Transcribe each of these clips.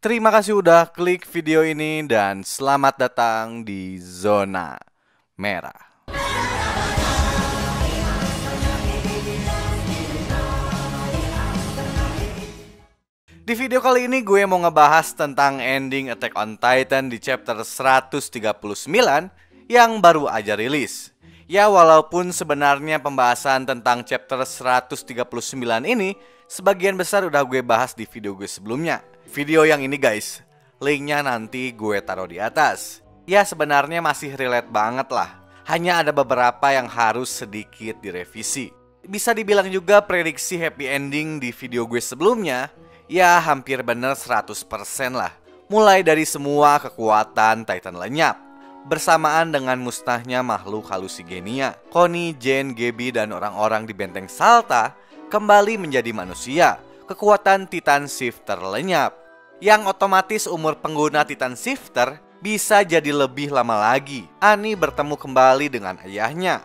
Terima kasih udah klik video ini dan selamat datang di Zona Merah. Di video kali ini gue mau ngebahas tentang ending Attack on Titan di chapter 139 yang baru aja rilis. Ya, walaupun sebenarnya pembahasan tentang chapter 139 ini sebagian besar udah gue bahas di video gue sebelumnya. Video yang ini guys, linknya nanti gue taruh di atas. Ya, sebenarnya masih relate banget lah. Hanya ada beberapa yang harus sedikit direvisi. Bisa dibilang juga prediksi happy ending di video gue sebelumnya, ya hampir bener 100% lah. Mulai dari semua kekuatan Titan lenyap, bersamaan dengan musnahnya makhluk halusigenia, Connie, Jane, Gaby, dan orang-orang di benteng Salta kembali menjadi manusia. Kekuatan Titan Shifter lenyap, yang otomatis umur pengguna Titan Shifter bisa jadi lebih lama lagi. Annie bertemu kembali dengan ayahnya,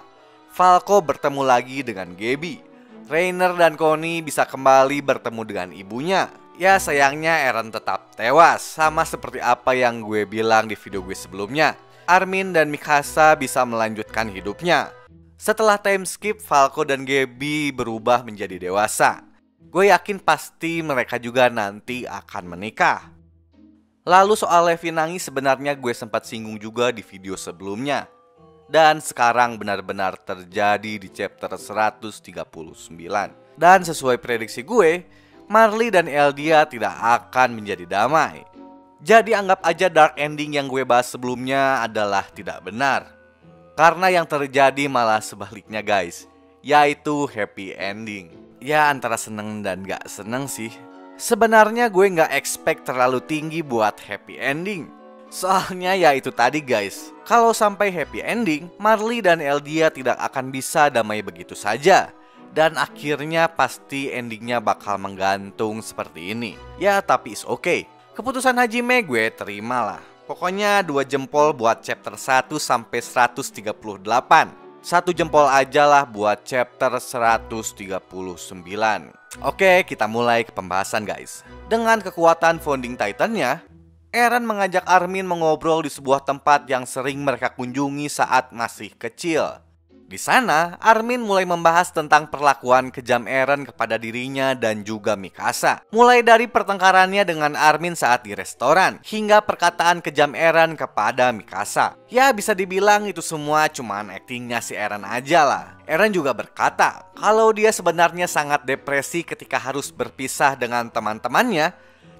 Falco bertemu lagi dengan Gaby, Reiner dan Connie bisa kembali bertemu dengan ibunya. Ya, sayangnya Eren tetap tewas, sama seperti apa yang gue bilang di video gue sebelumnya. Armin dan Mikasa bisa melanjutkan hidupnya. Setelah time skip, Falco dan Gaby berubah menjadi dewasa. Gue yakin pasti mereka juga nanti akan menikah. Lalu soal Levi nangis sebenarnya gue sempat singgung juga di video sebelumnya. Dan sekarang benar-benar terjadi di chapter 139. Dan sesuai prediksi gue, Marley dan Eldia tidak akan menjadi damai. Jadi anggap aja dark ending yang gue bahas sebelumnya adalah tidak benar. Karena yang terjadi malah sebaliknya guys, yaitu happy ending. Ya, antara seneng dan gak seneng sih. Sebenarnya gue gak expect terlalu tinggi buat happy ending. Soalnya ya itu tadi guys, kalau sampai happy ending, Marley dan Eldia tidak akan bisa damai begitu saja. Dan akhirnya pasti endingnya bakal menggantung seperti ini. Ya tapi is okay. Keputusan Hajime gue terima lah. Pokoknya 2 jempol buat chapter 1 sampai 138. 1 jempol aja lah buat chapter 139. Oke, kita mulai ke pembahasan guys. Dengan kekuatan founding Titannya, Eren mengajak Armin mengobrol di sebuah tempat yang sering mereka kunjungi saat masih kecil. Di sana, Armin mulai membahas tentang perlakuan kejam Eren kepada dirinya dan juga Mikasa. Mulai dari pertengkarannya dengan Armin saat di restoran, hingga perkataan kejam Eren kepada Mikasa. Ya, bisa dibilang itu semua cuman aktingnya si Eren aja lah. Eren juga berkata kalau dia sebenarnya sangat depresi ketika harus berpisah dengan teman-temannya,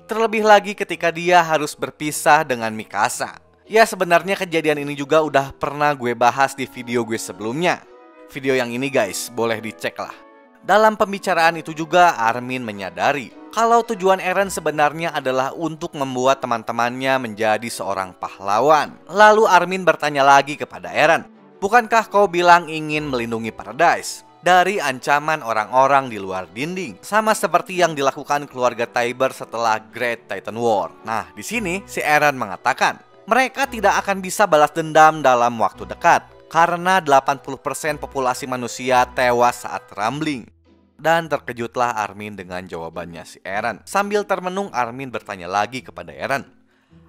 terlebih lagi ketika dia harus berpisah dengan Mikasa. Ya, sebenarnya kejadian ini juga udah pernah gue bahas di video gue sebelumnya. Video yang ini guys, boleh dicek lah. Dalam pembicaraan itu juga Armin menyadari kalau tujuan Eren sebenarnya adalah untuk membuat teman-temannya menjadi seorang pahlawan. Lalu Armin bertanya lagi kepada Eren, bukankah kau bilang ingin melindungi Paradise dari ancaman orang-orang di luar dinding, sama seperti yang dilakukan keluarga Tybur setelah Great Titan War? Nah, di sini si Eren mengatakan mereka tidak akan bisa balas dendam dalam waktu dekat karena 80% populasi manusia tewas saat rumbling. Dan terkejutlah Armin dengan jawabannya si Eren. Sambil termenung, Armin bertanya lagi kepada Eren,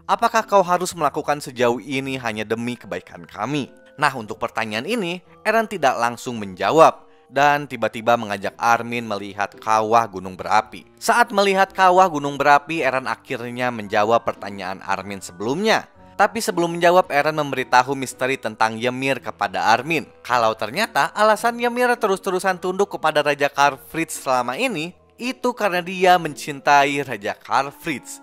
apakah kau harus melakukan sejauh ini hanya demi kebaikan kami? Nah, untuk pertanyaan ini Eren tidak langsung menjawab dan tiba-tiba mengajak Armin melihat kawah gunung berapi. Saat melihat kawah gunung berapi, Eren akhirnya menjawab pertanyaan Armin sebelumnya. Tapi sebelum menjawab, Eren memberitahu misteri tentang Ymir kepada Armin. Kalau ternyata alasan Ymir terus-terusan tunduk kepada Raja Karlfritz selama ini, itu karena dia mencintai Raja Karlfritz.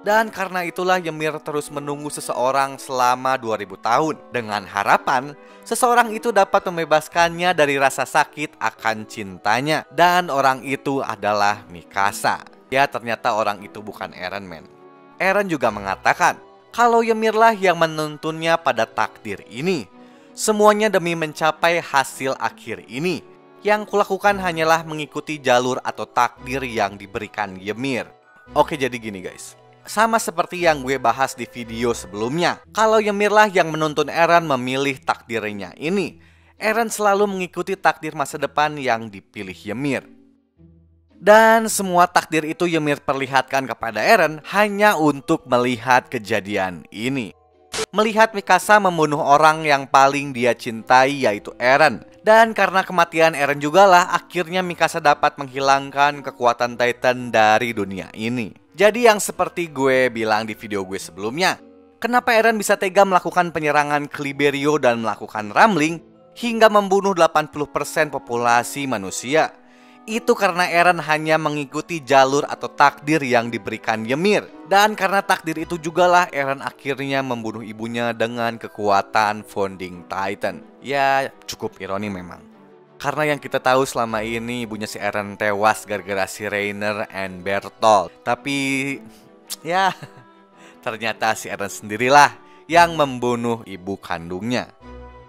Dan karena itulah Ymir terus menunggu seseorang selama 2000 tahun, dengan harapan seseorang itu dapat membebaskannya dari rasa sakit akan cintanya. Dan orang itu adalah Mikasa. Ya, ternyata orang itu bukan Eren, men. Eren juga mengatakan kalau Ymirlah yang menuntunnya pada takdir ini. Semuanya demi mencapai hasil akhir ini. Yang kulakukan hanyalah mengikuti jalur atau takdir yang diberikan Ymir. Oke, jadi gini guys, sama seperti yang gue bahas di video sebelumnya, kalau Ymirlah yang menuntun Eren memilih takdirnya ini, Eren selalu mengikuti takdir masa depan yang dipilih Ymir. Dan semua takdir itu Ymir perlihatkan kepada Eren hanya untuk melihat kejadian ini. Melihat Mikasa membunuh orang yang paling dia cintai, yaitu Eren. Dan karena kematian Eren jugalah akhirnya Mikasa dapat menghilangkan kekuatan Titan dari dunia ini. Jadi yang seperti gue bilang di video gue sebelumnya, kenapa Eren bisa tega melakukan penyerangan ke Liberio dan melakukan rambling hingga membunuh 80% populasi manusia? Itu karena Eren hanya mengikuti jalur atau takdir yang diberikan Ymir. Dan karena takdir itu jugalah Eren akhirnya membunuh ibunya dengan kekuatan Founding Titan. Ya cukup ironi memang. Karena yang kita tahu selama ini ibunya si Eren tewas gara-gara si Reiner and Bertolt. Tapi ya ternyata si Eren sendirilah yang membunuh ibu kandungnya.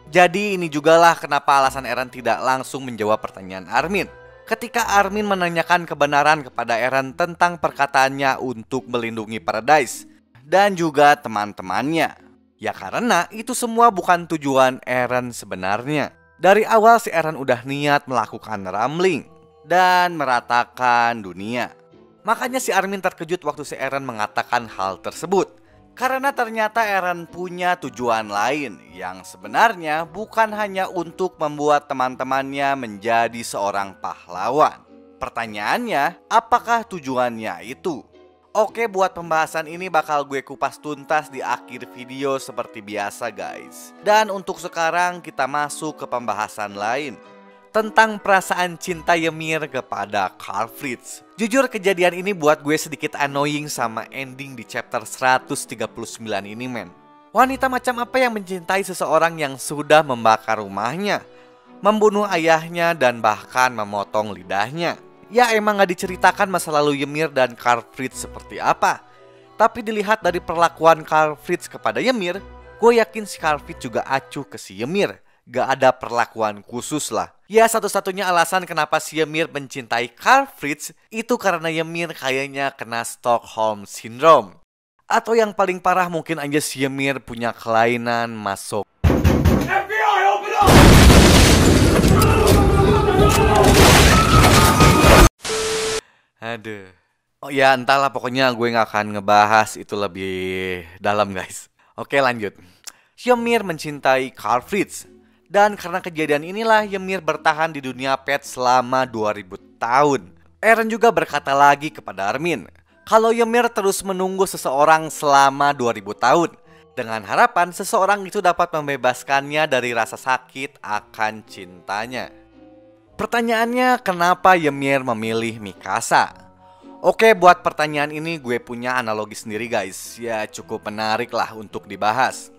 Jadi ini jugalah kenapa alasan Eren tidak langsung menjawab pertanyaan Armin ketika Armin menanyakan kebenaran kepada Eren tentang perkataannya untuk melindungi Paradise dan juga teman-temannya. Ya karena itu semua bukan tujuan Eren sebenarnya. Dari awal si Eren udah niat melakukan rambling dan meratakan dunia. Makanya si Armin terkejut waktu si Eren mengatakan hal tersebut. Karena ternyata Eren punya tujuan lain yang sebenarnya bukan hanya untuk membuat teman-temannya menjadi seorang pahlawan. Pertanyaannya, apakah tujuannya itu? Oke, buat pembahasan ini bakal gue kupas tuntas di akhir video seperti biasa guys. Dan untuk sekarang kita masuk ke pembahasan lain tentang perasaan cinta Ymir kepada Karl Fritz. Jujur kejadian ini buat gue sedikit annoying sama ending di chapter 139 ini men. Wanita macam apa yang mencintai seseorang yang sudah membakar rumahnya, membunuh ayahnya dan bahkan memotong lidahnya? Ya emang gak diceritakan masa lalu Ymir dan Karl Fritz seperti apa. Tapi dilihat dari perlakuan Karl Fritz kepada Ymir, gue yakin si Karl Fritz juga acuh ke si Ymir. Gak ada perlakuan khusus lah. Ya satu-satunya alasan kenapa si Ymir mencintai Karl Fritz itu karena Ymir kayaknya kena Stockholm Syndrome. Atau yang paling parah mungkin aja si Ymir punya kelainan masuk. FBI, open up! Aduh. Oh ya entahlah pokoknya gue gak akan ngebahas itu lebih dalam guys. Oke lanjut. Ymir mencintai Karl Fritz. Dan karena kejadian inilah Ymir bertahan di dunia pet selama 2000 tahun. Eren juga berkata lagi kepada Armin kalau Ymir terus menunggu seseorang selama 2000 tahun dengan harapan seseorang itu dapat membebaskannya dari rasa sakit akan cintanya. Pertanyaannya, kenapa Ymir memilih Mikasa? Oke, buat pertanyaan ini gue punya analogi sendiri guys. Ya cukup menarik lah untuk dibahas.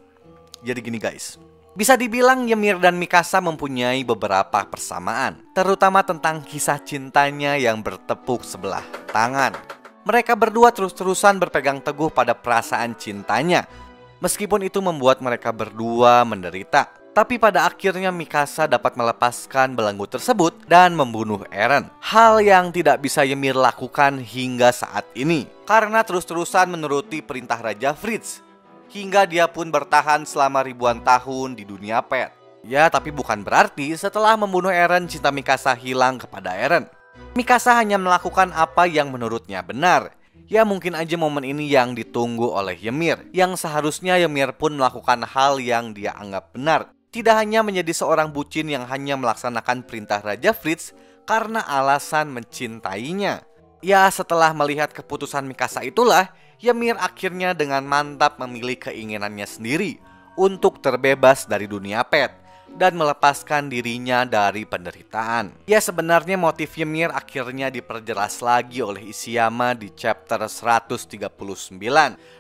Jadi gini guys, bisa dibilang Ymir dan Mikasa mempunyai beberapa persamaan, terutama tentang kisah cintanya yang bertepuk sebelah tangan. Mereka berdua terus-terusan berpegang teguh pada perasaan cintanya, meskipun itu membuat mereka berdua menderita. Tapi pada akhirnya Mikasa dapat melepaskan belenggu tersebut dan membunuh Eren. Hal yang tidak bisa Ymir lakukan hingga saat ini, karena terus-terusan menuruti perintah Raja Fritz. Hingga dia pun bertahan selama ribuan tahun di dunia pet. Ya tapi bukan berarti setelah membunuh Eren cinta Mikasa hilang kepada Eren. Mikasa hanya melakukan apa yang menurutnya benar. Ya mungkin aja momen ini yang ditunggu oleh Ymir, yang seharusnya Ymir pun melakukan hal yang dia anggap benar. Tidak hanya menjadi seorang bucin yang hanya melaksanakan perintah Raja Fritz karena alasan mencintainya. Ya setelah melihat keputusan Mikasa itulah Ymir akhirnya dengan mantap memilih keinginannya sendiri untuk terbebas dari dunia pet dan melepaskan dirinya dari penderitaan. Ya sebenarnya motif Ymir akhirnya diperjelas lagi oleh Ishiyama di chapter 139.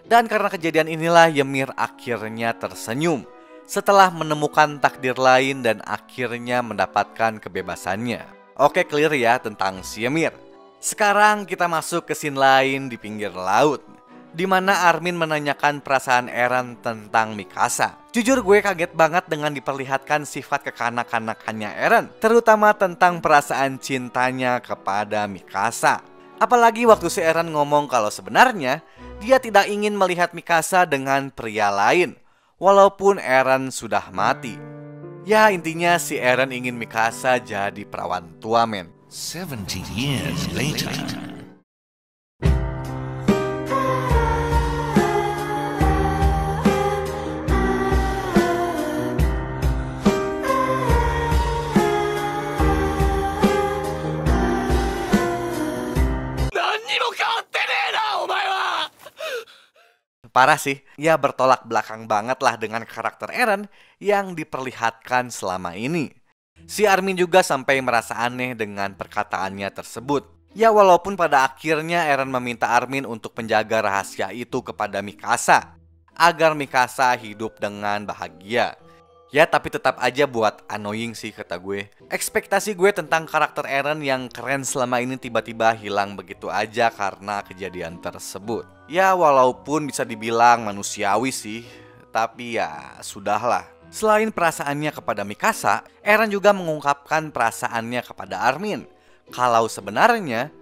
Dan karena kejadian inilah Ymir akhirnya tersenyum setelah menemukan takdir lain dan akhirnya mendapatkan kebebasannya. Oke clear ya tentang si Ymir. Sekarang kita masuk ke scene lain di pinggir laut, di mana Armin menanyakan perasaan Eren tentang Mikasa. Jujur gue kaget banget dengan diperlihatkan sifat kekanak-kanakannya Eren, terutama tentang perasaan cintanya kepada Mikasa. Apalagi waktu si Eren ngomong kalau sebenarnya dia tidak ingin melihat Mikasa dengan pria lain, walaupun Eren sudah mati. Ya intinya si Eren ingin Mikasa jadi perawan tua men. 70 years later. Parah sih, ya bertolak belakang banget lah dengan karakter Eren yang diperlihatkan selama ini. Si Armin juga sampai merasa aneh dengan perkataannya tersebut. Ya walaupun pada akhirnya Eren meminta Armin untuk menjaga rahasia itu kepada Mikasa, agar Mikasa hidup dengan bahagia. Ya tapi tetap aja buat annoying sih kata gue. Ekspektasi gue tentang karakter Eren yang keren selama ini tiba-tiba hilang begitu aja karena kejadian tersebut. Ya walaupun bisa dibilang manusiawi sih, tapi ya sudahlah. Selain perasaannya kepada Mikasa, Eren juga mengungkapkan perasaannya kepada Armin. Kalau sebenarnya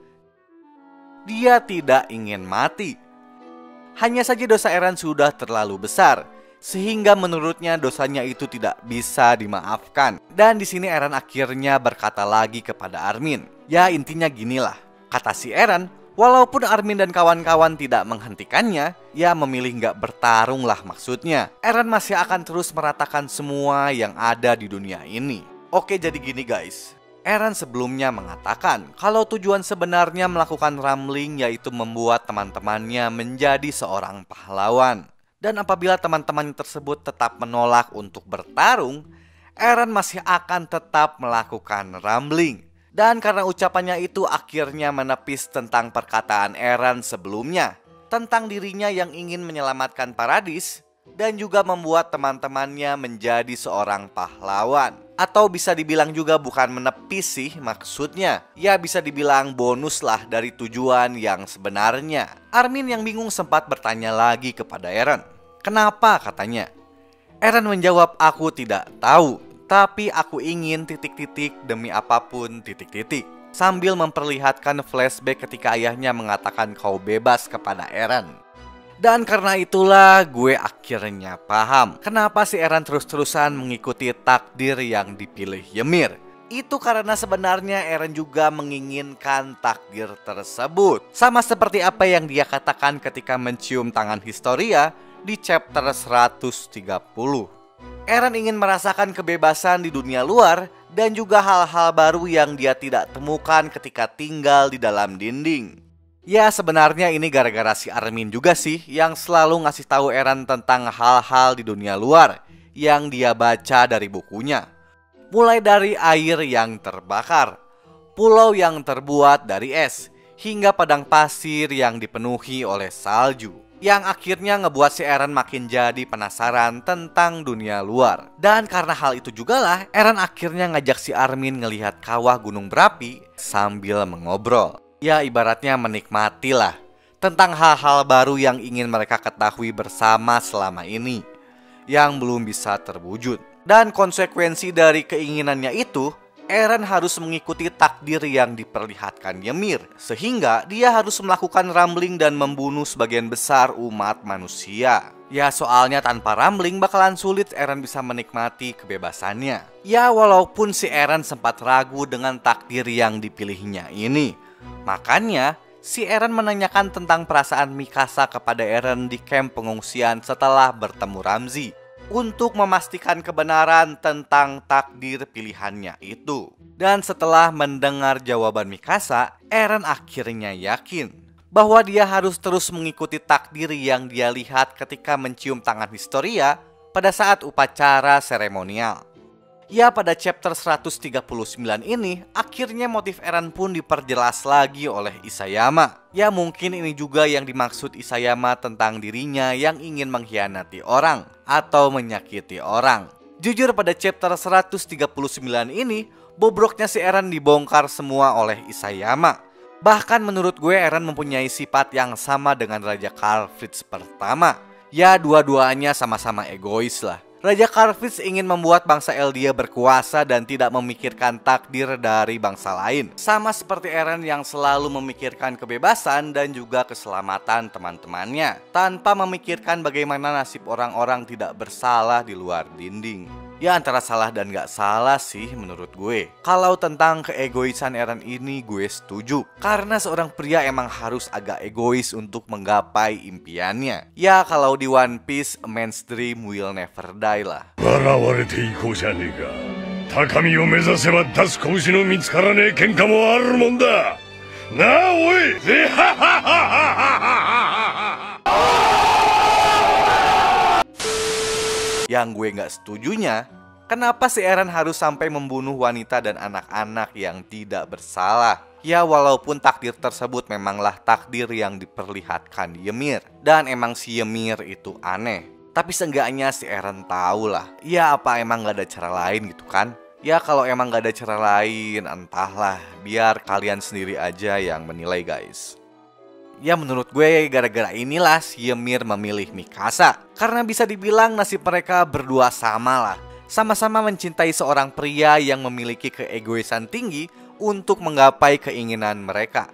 dia tidak ingin mati. Hanya saja dosa Eren sudah terlalu besar, sehingga menurutnya dosanya itu tidak bisa dimaafkan. Dan di sini Eren akhirnya berkata lagi kepada Armin. Ya intinya ginilah, kata si Eren, walaupun Armin dan kawan-kawan tidak menghentikannya, ya memilih nggak bertarung lah maksudnya. Eren masih akan terus meratakan semua yang ada di dunia ini. Oke jadi gini guys, Eren sebelumnya mengatakan kalau tujuan sebenarnya melakukan rambling yaitu membuat teman-temannya menjadi seorang pahlawan. Dan apabila teman-teman tersebut tetap menolak untuk bertarung, Eren masih akan tetap melakukan rambling. Dan karena ucapannya itu akhirnya menepis tentang perkataan Eren sebelumnya tentang dirinya yang ingin menyelamatkan Paradis dan juga membuat teman-temannya menjadi seorang pahlawan. Atau bisa dibilang juga bukan menepis sih maksudnya, ya bisa dibilang bonus lah dari tujuan yang sebenarnya. Armin yang bingung sempat bertanya lagi kepada Eren. Kenapa katanya? Eren menjawab aku tidak tahu, tapi aku ingin titik-titik demi apapun titik-titik. Sambil memperlihatkan flashback ketika ayahnya mengatakan kau bebas kepada Eren. Dan karena itulah gue akhirnya paham kenapa si Eren terus-terusan mengikuti takdir yang dipilih Ymir. Itu karena sebenarnya Eren juga menginginkan takdir tersebut. Sama seperti apa yang dia katakan ketika mencium tangan Historia di chapter 130. Eren ingin merasakan kebebasan di dunia luar dan juga hal-hal baru yang dia tidak temukan ketika tinggal di dalam dinding. Ya sebenarnya ini gara-gara si Armin juga sih yang selalu ngasih tahu Eren tentang hal-hal di dunia luar yang dia baca dari bukunya. Mulai dari air yang terbakar, pulau yang terbuat dari es, hingga padang pasir yang dipenuhi oleh salju. Yang akhirnya ngebuat si Eren makin jadi penasaran tentang dunia luar. Dan karena hal itu juga lah Eren akhirnya ngajak si Armin ngelihat kawah gunung berapi sambil mengobrol. Ya ibaratnya menikmati lah tentang hal-hal baru yang ingin mereka ketahui bersama selama ini yang belum bisa terwujud. Dan konsekuensi dari keinginannya itu, Eren harus mengikuti takdir yang diperlihatkan Ymir, sehingga dia harus melakukan rambling dan membunuh sebagian besar umat manusia. Ya soalnya tanpa rambling bakalan sulit Eren bisa menikmati kebebasannya. Ya walaupun si Eren sempat ragu dengan takdir yang dipilihnya ini. Makanya si Eren menanyakan tentang perasaan Mikasa kepada Eren di camp pengungsian setelah bertemu Ramzi, untuk memastikan kebenaran tentang takdir pilihannya itu. Dan setelah mendengar jawaban Mikasa, Eren akhirnya yakin bahwa dia harus terus mengikuti takdir yang dia lihat ketika mencium tangan Historia pada saat upacara seremonial. Ya pada chapter 139 ini akhirnya motif Eren pun diperjelas lagi oleh Isayama. Ya mungkin ini juga yang dimaksud Isayama tentang dirinya yang ingin mengkhianati orang atau menyakiti orang. Jujur pada chapter 139 ini bobroknya si Eren dibongkar semua oleh Isayama. Bahkan menurut gue Eren mempunyai sifat yang sama dengan Raja Karl Fritz pertama. Ya dua-duanya sama-sama egois lah. Raja Karl Fritz ingin membuat bangsa Eldia berkuasa dan tidak memikirkan takdir dari bangsa lain. Sama seperti Eren yang selalu memikirkan kebebasan dan juga keselamatan teman-temannya, tanpa memikirkan bagaimana nasib orang-orang tidak bersalah di luar dinding. Ya antara salah dan gak salah sih menurut gue. Kalau tentang keegoisan Eren ini gue setuju. Karena seorang pria emang harus agak egois untuk menggapai impiannya. Ya kalau di One Piece, a man's dream will never die lah. 高みを目指せば出す拳の見つからねえ喧嘩もあるもんだなあおいYang gue gak setujunya, kenapa si Eren harus sampai membunuh wanita dan anak-anak yang tidak bersalah? Ya walaupun takdir tersebut memanglah takdir yang diperlihatkan Ymir. Dan emang si Ymir itu aneh. Tapi seenggaknya si Eren tahu lah. Ya apa emang gak ada cara lain gitu kan? Ya kalau emang gak ada cara lain, entahlah. Biar kalian sendiri aja yang menilai guys. Ya menurut gue gara-gara inilah si Ymir memilih Mikasa. Karena bisa dibilang nasib mereka berdua sama lah. Sama-sama mencintai seorang pria yang memiliki keegoisan tinggi untuk menggapai keinginan mereka.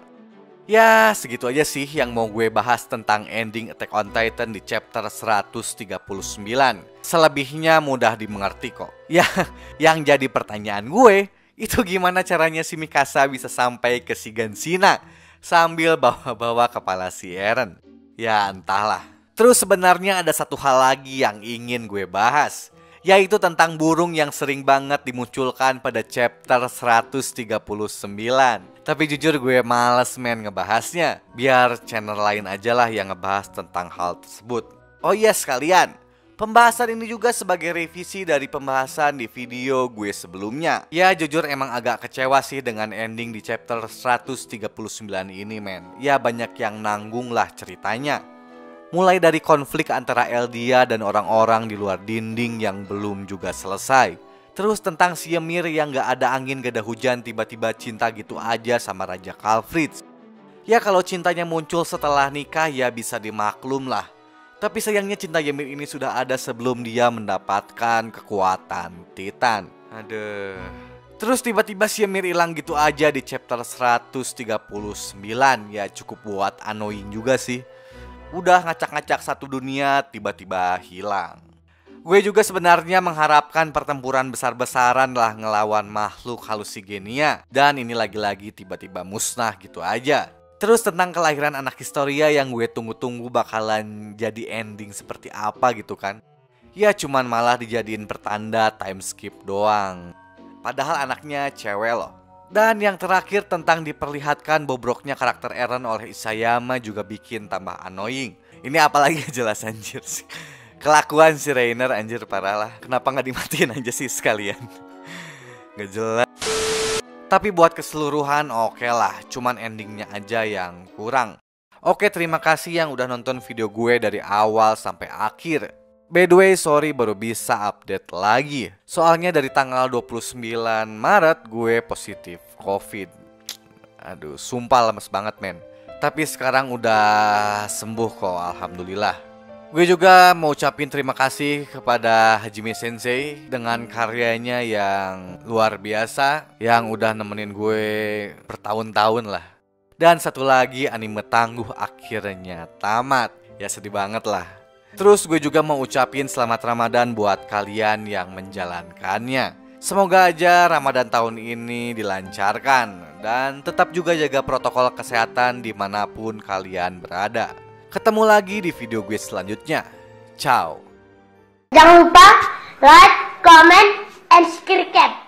Ya segitu aja sih yang mau gue bahas tentang ending Attack on Titan di chapter 139. Selebihnya mudah dimengerti kok. Ya yang jadi pertanyaan gue, itu gimana caranya si Mikasa bisa sampai ke Shiganshina sambil bawa-bawa kepala si Eren? Ya entahlah. Terus sebenarnya ada satu hal lagi yang ingin gue bahas, yaitu tentang burung yang sering banget dimunculkan pada chapter 139. Tapi jujur gue males men ngebahasnya. Biar channel lain aja lah yang ngebahas tentang hal tersebut. Oh iya sekalian, pembahasan ini juga sebagai revisi dari pembahasan di video gue sebelumnya. Ya jujur emang agak kecewa sih dengan ending di chapter 139 ini men. Ya banyak yang nanggung lah ceritanya. Mulai dari konflik antara Eldia dan orang-orang di luar dinding yang belum juga selesai. Terus tentang si Ymir yang gak ada angin gak ada hujan tiba-tiba cinta gitu aja sama Raja Kalfritz. Ya kalau cintanya muncul setelah nikah ya bisa dimaklum lah. Tapi sayangnya cinta Ymir ini sudah ada sebelum dia mendapatkan kekuatan Titan. Aduh. Terus tiba-tiba si Ymir hilang gitu aja di chapter 139. Ya cukup buat annoying juga sih. Udah ngacak-ngacak satu dunia tiba-tiba hilang. Gue juga sebenarnya mengharapkan pertempuran besar-besaran lah ngelawan makhluk halusigenia. Dan ini lagi-lagi tiba-tiba musnah gitu aja. Terus tentang kelahiran anak Historia yang gue tunggu-tunggu bakalan jadi ending seperti apa gitu kan. Ya cuman malah dijadiin pertanda time skip doang. Padahal anaknya cewek loh. Dan yang terakhir tentang diperlihatkan bobroknya karakter Eren oleh Isayama juga bikin tambah annoying. Ini apalagi jelas anjir sih. Kelakuan si Reiner anjir parah lah. Kenapa gak dimatiin aja sih sekalian? Gak jelas. Tapi buat keseluruhan oke lah. Cuman endingnya aja yang kurang. Oke terima kasih yang udah nonton video gue dari awal sampai akhir. By the way sorry baru bisa update lagi. Soalnya dari tanggal 29 Maret gue positif COVID. Aduh sumpah lemes banget men. Tapi sekarang udah sembuh kok alhamdulillah. Gue juga mau ucapin terima kasih kepada Hajime Sensei dengan karyanya yang luar biasa, yang udah nemenin gue bertahun-tahun lah. Dan satu lagi anime tangguh akhirnya tamat. Ya sedih banget lah. Terus gue juga mau ucapin selamat Ramadan buat kalian yang menjalankannya. Semoga aja Ramadan tahun ini dilancarkan. Dan tetap juga jaga protokol kesehatan dimanapun kalian berada. Ketemu lagi di video gue selanjutnya. Ciao. Jangan lupa like, comment, and subscribe.